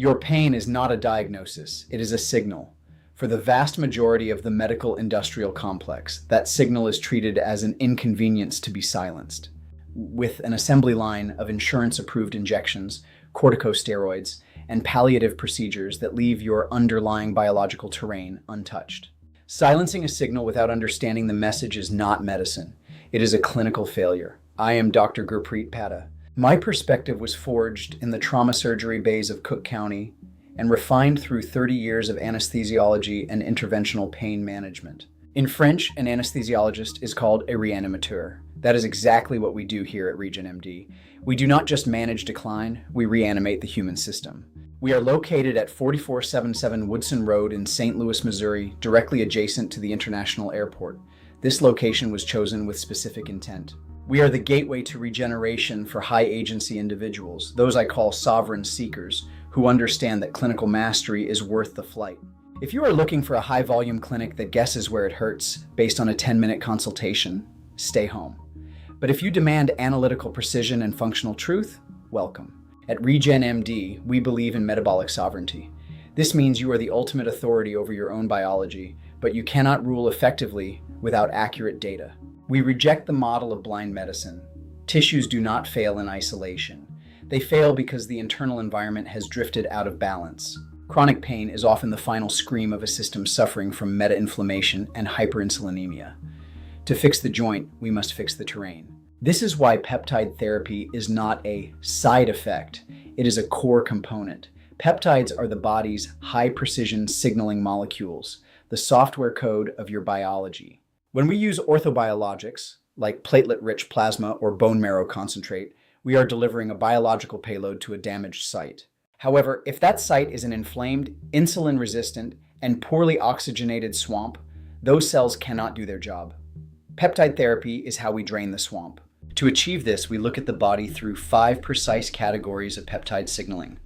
Your pain is not a diagnosis, it is a signal. For the vast majority of the medical industrial complex, that signal is treated as an inconvenience to be silenced, with an assembly line of insurance-approved injections, corticosteroids, and palliative procedures that leave your underlying biological terrain untouched. Silencing a signal without understanding the message is not medicine. It is a clinical failure. I am Dr. Gurpreet Padda. My perspective was forged in the trauma surgery bays of Cook County and refined through 30 years of anesthesiology and interventional pain management. In French, an anesthesiologist is called a reanimateur. That is exactly what we do here at Regen MD. We do not just manage decline, we reanimate the human system. We are located at 4477 Woodson Road in St. Louis, Missouri, directly adjacent to the International Airport. This location was chosen with specific intent. We are the gateway to regeneration for high-agency individuals, those I call sovereign seekers, who understand that clinical mastery is worth the flight. If you are looking for a high-volume clinic that guesses where it hurts based on a 10-minute consultation, stay home. But if you demand analytical precision and functional truth, welcome. At Regen MD, we believe in metabolic sovereignty. This means you are the ultimate authority over your own biology, but you cannot rule effectively without accurate data. We reject the model of blind medicine. Tissues do not fail in isolation. They fail because the internal environment has drifted out of balance. Chronic pain is often the final scream of a system suffering from meta-inflammation and hyperinsulinemia. To fix the joint, we must fix the terrain. This is why peptide therapy is not a side effect. It is a core component. Peptides are the body's high-precision signaling molecules, the software code of your biology. When we use orthobiologics, like platelet-rich plasma or bone marrow concentrate, we are delivering a biological payload to a damaged site. However, if that site is an inflamed, insulin-resistant, and poorly oxygenated swamp, those cells cannot do their job. Peptide therapy is how we drain the swamp. To achieve this, we look at the body through 5 precise categories of peptide signaling.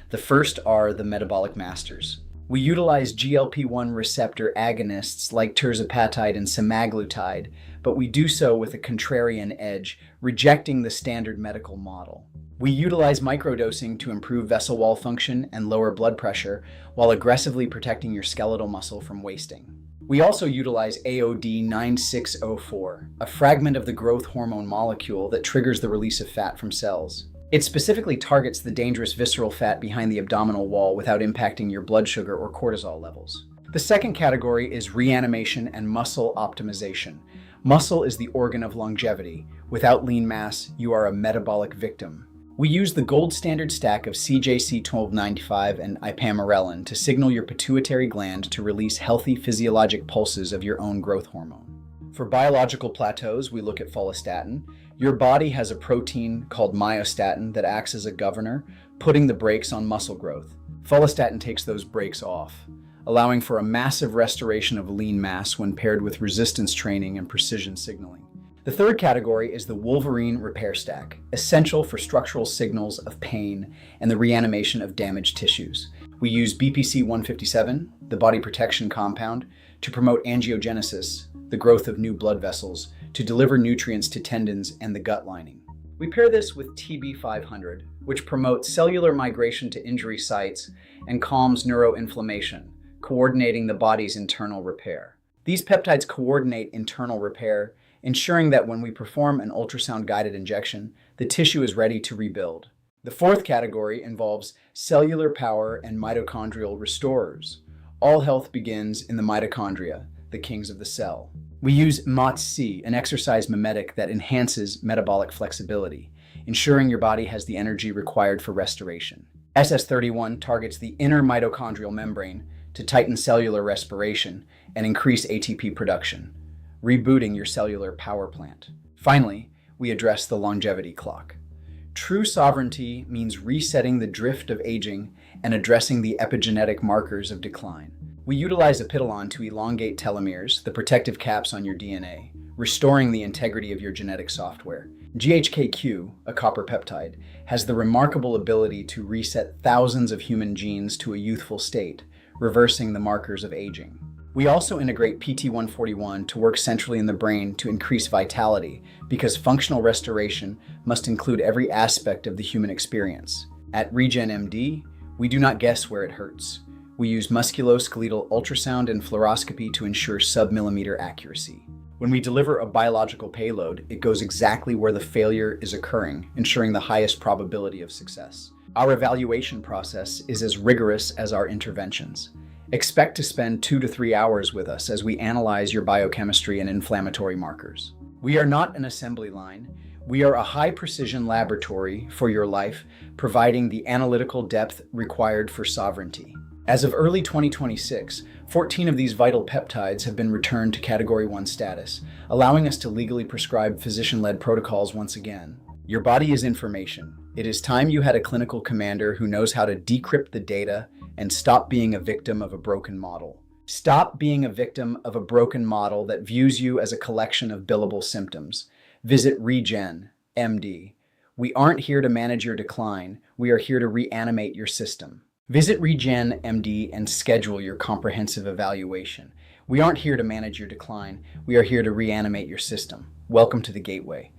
The first are the metabolic masters. We utilize GLP-1 receptor agonists like tirzepatide and semaglutide, but we do so with a contrarian edge, rejecting the standard medical model. We utilize microdosing to improve vessel wall function and lower blood pressure while aggressively protecting your skeletal muscle from wasting. We also utilize AOD 9604, a fragment of the growth hormone molecule that triggers the release of fat from cells. It specifically targets the dangerous visceral fat behind the abdominal wall without impacting your blood sugar or cortisol levels. The second category is reanimation and muscle optimization. Muscle is the organ of longevity. Without lean mass, you are a metabolic victim. We use the gold standard stack of CJC1295 and ipamorelin to signal your pituitary gland to release healthy physiologic pulses of your own growth hormone. For biological plateaus, we look at follistatin. Your body has a protein called myostatin that acts as a governor, putting the brakes on muscle growth. Follistatin takes those brakes off, allowing for a massive restoration of lean mass when paired with resistance training and precision signaling. The third category is the Wolverine repair stack, essential for structural signals of pain and the reanimation of damaged tissues. We use BPC-157, the body protection compound, to promote angiogenesis, the growth of new blood vessels, to deliver nutrients to tendons and the gut lining. We pair this with TB500, which promotes cellular migration to injury sites and calms neuroinflammation, coordinating the body's internal repair. These peptides coordinate internal repair, ensuring that when we perform an ultrasound-guided injection, the tissue is ready to rebuild. The fourth category involves cellular power and mitochondrial restorers. All health begins in the mitochondria, the kings of the cell. We use MOTS-C, an exercise mimetic that enhances metabolic flexibility, ensuring your body has the energy required for restoration. SS31 targets the inner mitochondrial membrane to tighten cellular respiration and increase ATP production, rebooting your cellular power plant. Finally, we address the longevity clock. True sovereignty means resetting the drift of aging and addressing the epigenetic markers of decline. We utilize apidolon to elongate telomeres, the protective caps on your DNA, restoring the integrity of your genetic software. GHKQ, a copper peptide, has the remarkable ability to reset thousands of human genes to a youthful state, reversing the markers of aging. We also integrate PT141 to work centrally in the brain to increase vitality, because functional restoration must include every aspect of the human experience. At Regen MD, We do not guess where it hurts. We use musculoskeletal ultrasound and fluoroscopy to ensure sub-millimeter accuracy. When we deliver a biological payload, it goes exactly where the failure is occurring, ensuring the highest probability of success. Our evaluation process is as rigorous as our interventions. Expect to spend 2 to 3 hours with us as we analyze your biochemistry and inflammatory markers. We are not an assembly line. We are a high-precision laboratory for your life, providing the analytical depth required for sovereignty. As of early 2026, 14 of these vital peptides have been returned to Category 1 status, allowing us to legally prescribe physician-led protocols once again. Your body is information. It is time you had a clinical commander who knows how to decrypt the data and stop being a victim of a broken model. Stop being a victim of a broken model that views you as a collection of billable symptoms. Visit Regen MD. We aren't here to manage your decline. We are here to reanimate your system. Visit Regen MD and schedule your comprehensive evaluation. We aren't here to manage your decline. We are here to reanimate your system. Welcome to the Gateway.